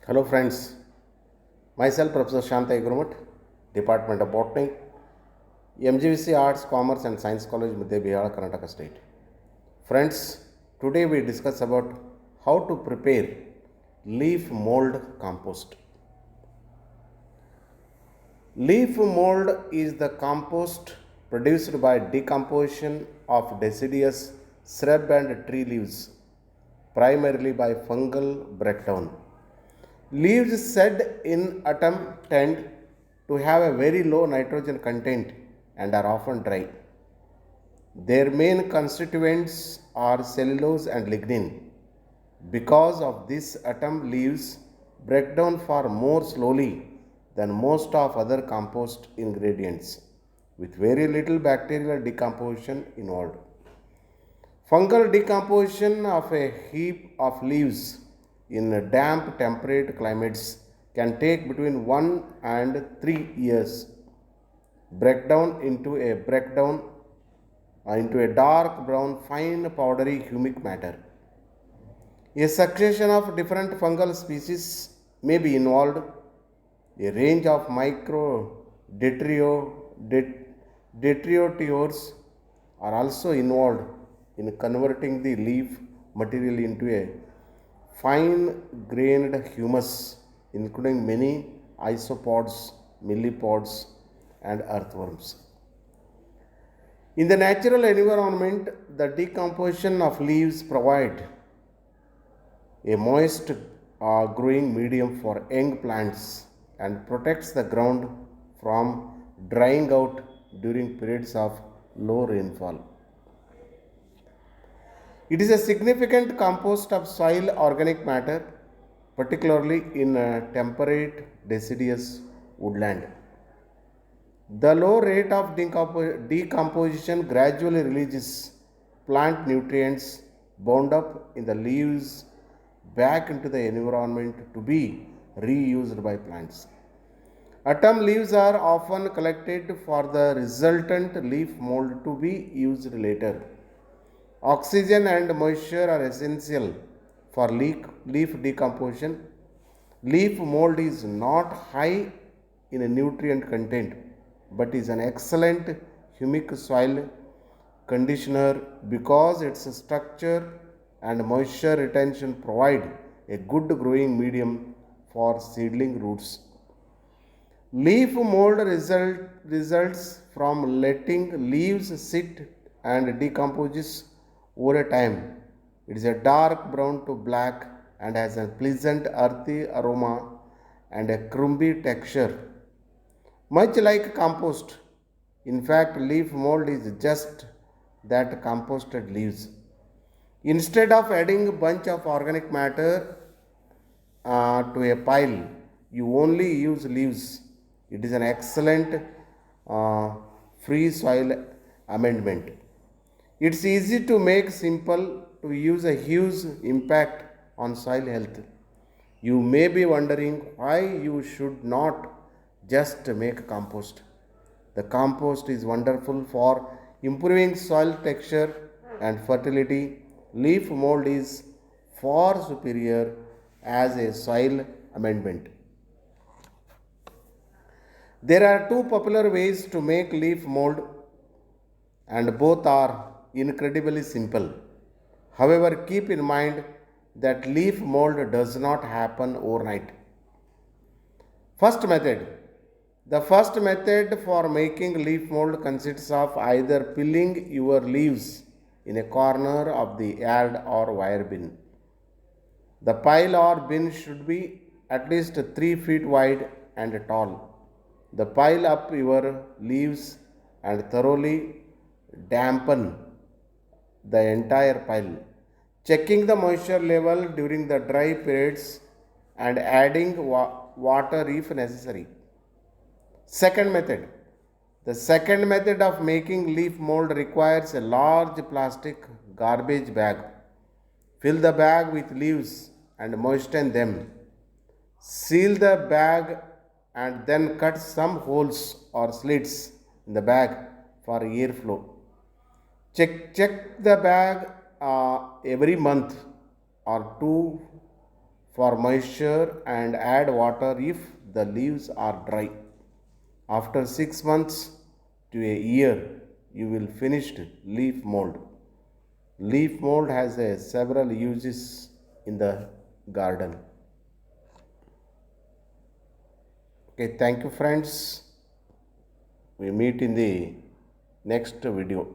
Hello friends, myself Professor Shanta Igurumat, Department of Botany, MGVC Arts, Commerce and Science College, Madhya Bihar, Karnataka State. Friends, today we discuss about how to prepare leaf mold compost. Leaf mold is the compost produced by decomposition of deciduous shrub and tree leaves, primarily by fungal breakdown. Leaves shed in autumn tend to have a very low nitrogen content and are often dry. Their main constituents are cellulose and lignin. Because of this, autumn leaves break down far more slowly than most of other compost ingredients, with very little bacterial decomposition involved. Fungal decomposition of a heap of leaves in damp temperate climates can take between 1 and 3 years. Breakdown into a dark brown fine powdery humic matter. A succession of different fungal species may be involved. A range of micro detritivores are also involved in converting the leaf material into a fine grained humus, including many isopods, millipods, and earthworms. In the natural environment, the decomposition of leaves provide a moist growing medium for young plants and protects the ground from drying out during periods of low rainfall. It is a significant compost of soil organic matter, particularly in temperate deciduous woodland. The low rate of decomposition gradually releases plant nutrients bound up in the leaves back into the environment to be reused by plants. Autumn leaves are often collected for the resultant leaf mold to be used later. Oxygen and moisture are essential for leaf decomposition. Leaf mold is not high in a nutrient content but is an excellent humic soil conditioner because its structure and moisture retention provide a good growing medium for seedling roots. Leaf mold results from letting leaves sit and decomposes over a time. It is a dark brown to black and has a pleasant earthy aroma and a crumbly texture. Much like compost, in fact, leaf mold is just that composted leaves. Instead of adding a bunch of organic matter to a pile, you only use leaves. It is an excellent uh, free soil amendment. It's easy to make, simple to use, a huge impact on soil health. You may be wondering why you should not just make compost. The compost is wonderful for improving soil texture and fertility. Leaf mold is far superior as a soil amendment. There are two popular ways to make leaf mold, and both are incredibly simple. However, keep in mind that leaf mold does not happen overnight. First method. The first method for making leaf mold consists of either peeling your leaves in a corner of the yard or wire bin. The pile or bin should be at least 3 feet wide and tall. The pile up your leaves and thoroughly dampen the entire pile, checking the moisture level during the dry periods and adding water if necessary. Second method. The second method of making leaf mold requires a large plastic garbage bag. Fill the bag with leaves and moisten them. Seal the bag and then cut some holes or slits in the bag for airflow. Check the bag every month or two for moisture and add water if the leaves are dry. After 6 months to a year, you will finished leaf mold. Leaf mold has several uses in the garden. Okay, thank you friends. We meet in the next video.